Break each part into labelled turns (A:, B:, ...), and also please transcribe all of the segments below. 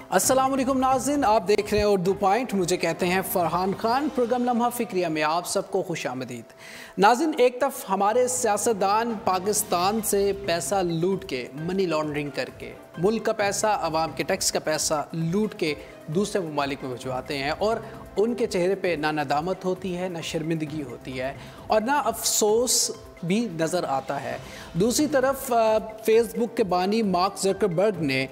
A: अस्सलाम वालेकुम नाज़रीन, आप देख रहे हैं उर्दू पॉइंट। मुझे कहते हैं फरहान खान। प्रोग्राम लम्हा फ़िक्रिया में आप सबको खुशामदीद। नाज़रीन, एक तरफ हमारे सियासतदान पाकिस्तान से पैसा लूट के, मनी लॉन्ड्रिंग करके, मुल्क का पैसा, आवाम के टैक्स का पैसा लूट के दूसरे ममालिक में भिजवाते हैं और उनके चेहरे पे ना नदामत होती है, ना शर्मिंदगी होती है और ना अफसोस भी नज़र आता है। दूसरी तरफ फेसबुक के बानी मार्क ज़करबर्ग ने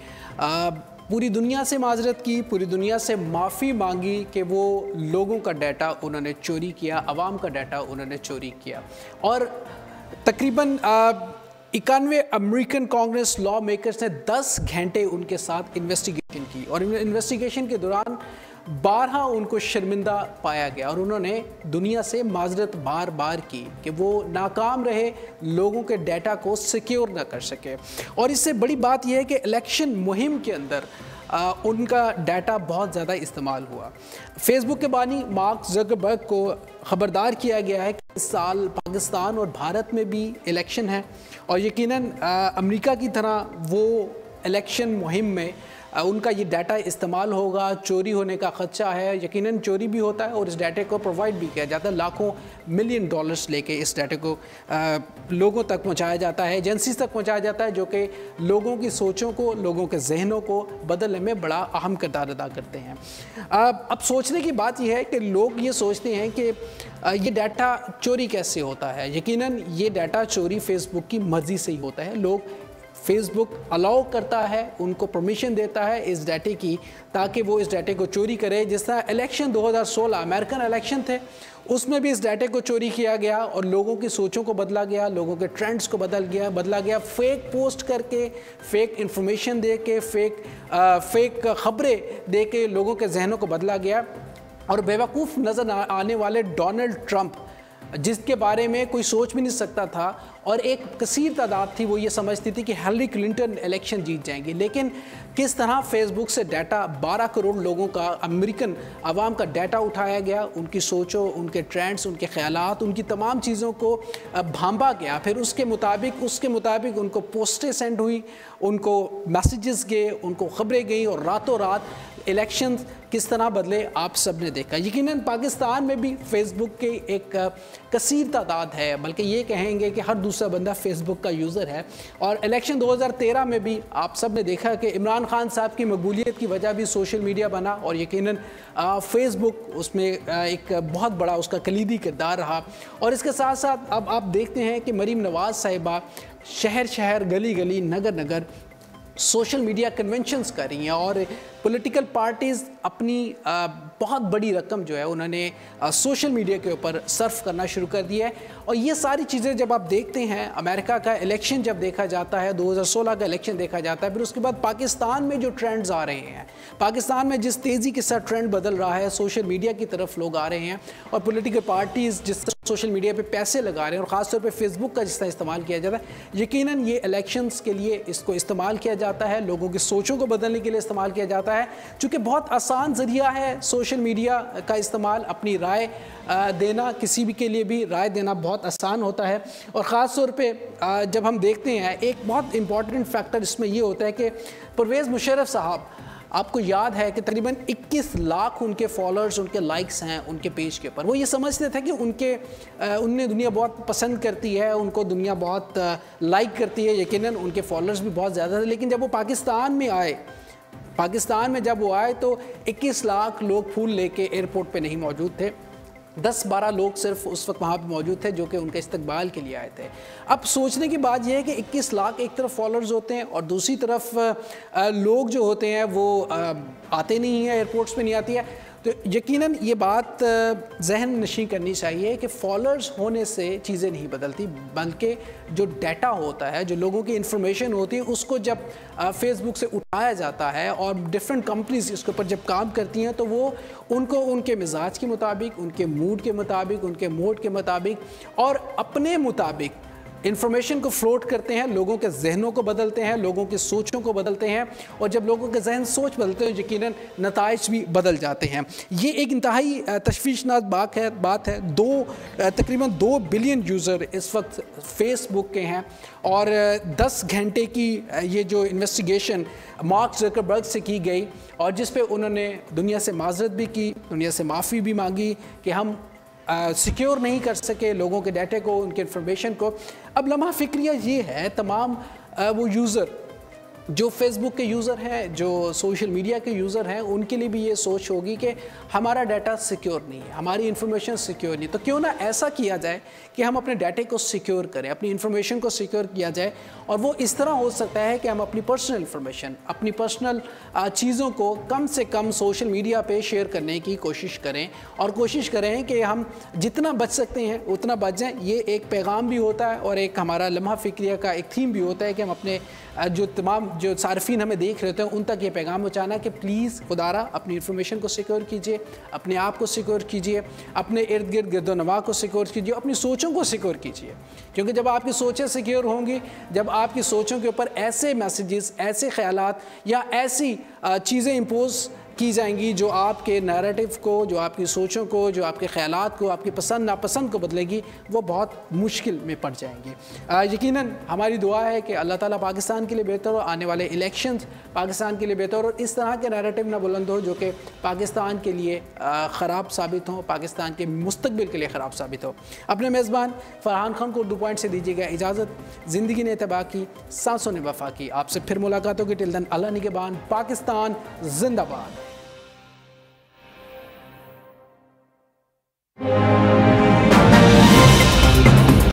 A: पूरी दुनिया से माजरत की, पूरी दुनिया से माफ़ी मांगी कि वो लोगों का डाटा उन्होंने चोरी किया, आवाम का डाटा उन्होंने चोरी किया। और तकरीबन 91 अमेरिकन कांग्रेस लॉ मेकर्स ने 10 घंटे उनके साथ इन्वेस्टिगेशन की और इन्वेस्टिगेशन के दौरान 12 उनको शर्मिंदा पाया गया और उन्होंने दुनिया से माजरत बार बार की कि वो नाकाम रहे, लोगों के डाटा को सिक्योर ना कर सके। और इससे बड़ी बात यह है कि इलेक्शन मुहिम के अंदर उनका डाटा बहुत ज़्यादा इस्तेमाल हुआ। फेसबुक के बानी मार्क ज़करबर्ग को ख़बरदार किया गया है कि इस साल पाकिस्तान और भारत में भी इलेक्शन है और यकीनन अमेरिका की तरह वो इलेक्शन मुहिम में उनका ये डाटा इस्तेमाल होगा। चोरी होने का ख़दशा है, यकीनन चोरी भी होता है और इस डाटे को प्रोवाइड भी किया जाता है। लाखों मिलियन डॉलर्स लेके इस डाटे को लोगों तक पहुंचाया जाता है, एजेंसीज तक पहुंचाया जाता है, जो कि लोगों की सोचों को, लोगों के जहनों को बदलने में बड़ा अहम किरदार अदा करते हैं। अब सोचने की बात यह है कि लोग ये सोचते हैं कि ये डाटा चोरी कैसे होता है। यकीनन ये डाटा चोरी फेसबुक की मर्ज़ी से ही होता है। लोग फेसबुक अलाउ करता है, उनको परमिशन देता है इस डाटे की, ताकि वो इस डाटे को चोरी करे। जिस तरह इलेक्शन 2016 अमेरिकन इलेक्शन थे, उसमें भी इस डाटे को चोरी किया गया और लोगों की सोचों को बदला गया, लोगों के ट्रेंड्स को बदला गया। फेक पोस्ट करके, फेक इंफॉर्मेशन दे के, फेक ख़बरें दे के लोगों के जहनों को बदला गया। और बेवकूफ़ नज़र आने वाले डोनाल्ड ट्रंप, जिसके बारे में कोई सोच भी नहीं सकता था और एक कसीर तादाद थी वो ये समझती थी कि हिलरी क्लिंटन इलेक्शन जीत जाएंगी, लेकिन किस तरह फेसबुक से डाटा 12 करोड़ लोगों का, अमेरिकन आवाम का डाटा उठाया गया, उनकी सोचों, उनके ट्रेंड्स, उनके ख्यालात, उनकी तमाम चीज़ों को भांपा गया। फिर उसके मुताबिक उनको पोस्टें सेंड हुई, उनको मैसेजेस गए, उनको ख़बरें गई और रातों रात इलेक्शन किस तरह बदले आप सब ने देखा। यकीनन पाकिस्तान में भी फेसबुक के एक कसीर तादाद है, बल्कि ये कहेंगे कि हर दूसरा बंदा फेसबुक का यूज़र है। और इलेक्शन 2013 में भी आप सब ने देखा कि इमरान खान साहब की मकबूलियत की वजह भी सोशल मीडिया बना और यकीनन फेसबुक उसमें एक बहुत बड़ा उसका कलीदी किरदार रहा। और इसके साथ साथ अब आप देखते हैं कि मरीम नवाज़ साहिबा शहर शहर, गली गली, नगर नगर सोशल मीडिया कन्वेंशंस कर रही हैं और पॉलिटिकल पार्टीज़ अपनी बहुत बड़ी रकम जो है उन्होंने सोशल मीडिया के ऊपर सर्फ करना शुरू कर दिया है। और ये सारी चीज़ें जब आप देखते हैं, अमेरिका का इलेक्शन जब देखा जाता है, 2016 का इलेक्शन देखा जाता है, फिर उसके बाद पाकिस्तान में जो ट्रेंड्स आ रहे हैं, पाकिस्तान में जिस तेज़ी के साथ ट्रेंड बदल रहा है, सोशल मीडिया की तरफ लोग आ रहे हैं और पॉलिटिकल पार्टीज़ जिस तरह सोशल मीडिया पे पैसे लगा रहे हैं और ख़ासतौर पे फेसबुक का जिस तरह इस्तेमाल किया जाता है, यकीनन ये इलेक्शंस के लिए इसको इस्तेमाल किया जाता है, लोगों की सोचों को बदलने के लिए इस्तेमाल किया जाता है। चूँकि बहुत आसान ज़रिया है सोशल मीडिया का इस्तेमाल, अपनी राय देना, किसी भी के लिए भी राय देना बहुत आसान होता है। और ख़ास तौर पे जब हम देखते हैं, एक बहुत इंपॉर्टेंट फैक्टर इसमें ये होता है कि परवेज़ मुशर्रफ साहब, आपको याद है कि तकरीबन 21 लाख उनके फॉलोअर्स, उनके लाइक्स हैं उनके पेज के ऊपर। वो ये समझते थे कि उन्हें दुनिया बहुत पसंद करती है, उनको दुनिया बहुत लाइक करती है, यकीनन उनके फॉलोअर्स भी बहुत ज़्यादा थे। लेकिन जब वो पाकिस्तान में जब वो आए तो 21 लाख लोग फूल लेके एयरपोर्ट पे नहीं मौजूद थे। 10-12 लोग सिर्फ उस वक्त वहाँ पे मौजूद थे जो कि उनके इस्तकबाल के लिए आए थे। अब सोचने की बात यह है कि 21 लाख एक तरफ फॉलोअर्स होते हैं और दूसरी तरफ लोग जो होते हैं वो आते नहीं हैं, एयरपोर्ट्स पे नहीं आती है। तो यकीनन ये बात जहन नशी करनी चाहिए कि फॉलोअर्स होने से चीज़ें नहीं बदलती, बल्कि जो डाटा होता है, जो लोगों की इन्फॉर्मेशन होती है, उसको जब फेसबुक से उठाया जाता है और डिफरेंट कंपनीज इसके ऊपर जब काम करती हैं तो वो उनको उनके मिजाज के मुताबिक, उनके मूड के मुताबिक, उनके मोड के मुताबिक और अपने मुताबिक इंफॉर्मेशन को फ्लोट करते हैं, लोगों के जहनों को बदलते हैं, लोगों की सोचों को बदलते हैं, और जब लोगों के जहन सोच बदलते हैं यकीनन नताइज भी बदल जाते हैं। ये एक इंतहाई तशवीशनाक बात है। तकरीबन 2 बिलियन यूज़र इस वक्त फेसबुक के हैं, और 10 घंटे की ये जो इन्वेस्टिगेशन मार्क ज़करबर्ग से की गई, और जिस पे उन्होंने दुनिया से माजरत भी की, दुनिया से माफ़ी भी मांगी कि हम सिक्योर नहीं कर सके लोगों के डाटे को, उनके इन्फॉर्मेशन को। अब लम्हा फ़िक्रिया ये है, तमाम वो यूज़र जो फेसबुक के यूज़र हैं, जो सोशल मीडिया के यूज़र हैं, उनके लिए भी ये सोच होगी कि हमारा डाटा सिक्योर नहीं है, हमारी इन्फॉर्मेशन सिक्योर नहीं, तो क्यों ना ऐसा किया जाए कि हम अपने डाटे को सिक्योर करें, अपनी इन्फॉर्मेशन को सिक्योर किया जाए। और वो इस तरह हो सकता है कि हम अपनी पर्सनल इन्फॉर्मेशन, अपनी पर्सनल चीज़ों को कम से कम सोशल मीडिया पे शेयर करने की कोशिश करें, और कोशिश करें कि हम जितना बच सकते हैं उतना बच जाएँ। ये एक पैगाम भी होता है, और एक हमारा लम्हा फ़िक्रिया का एक थीम भी होता है कि हम अपने जो सार्फिन हमें देख रहे होते हैं उन तक ये पैगाम पहुँचाना कि प्लीज़ खुदारा अपनी इन्फॉर्मेशन को सिक्योर कीजिए, अपने आप को सिक्योर कीजिए, अपने इर्द गिर्द गिरदोनवा को सिक्योर कीजिए, अपनी सोचों को सिक्योर कीजिए। क्योंकि जब आपकी सोचें सिक्योर होंगी, जब आपकी सोचों के ऊपर ऐसे मैसेजेस, ऐसे ख्यालात या ऐसी चीज़ें इम्पोज की जाएंगी जो आपके नैरेटिव को, जो आपकी सोचों को, जो आपके ख्यालात को, आपकी पसंद नापसंद को बदलेगी, वो बहुत मुश्किल में पड़ जाएंगी। यकीनन हमारी दुआ है कि अल्लाह ताला पाकिस्तान के लिए बेहतर हो, आने वाले इलेक्शंस पाकिस्तान के लिए बेहतर हो, इस तरह के नैरेटिव ना बुलंद हो जो कि पाकिस्तान के लिए ख़राब साबित हो, पाकिस्तान के मुस्तकबिल के लिए ख़राब साबित हो। अपने मेज़बान फरहान खान को उर्दू पॉइंट से दीजिएगा इजाज़त। ज़िंदगी ने तबाह की, सांसों ने वफा की। आपसे फिर मुलाकात होगी। टिल देन अल्लाह निगहबान। पाकिस्तान जिंदाबाद।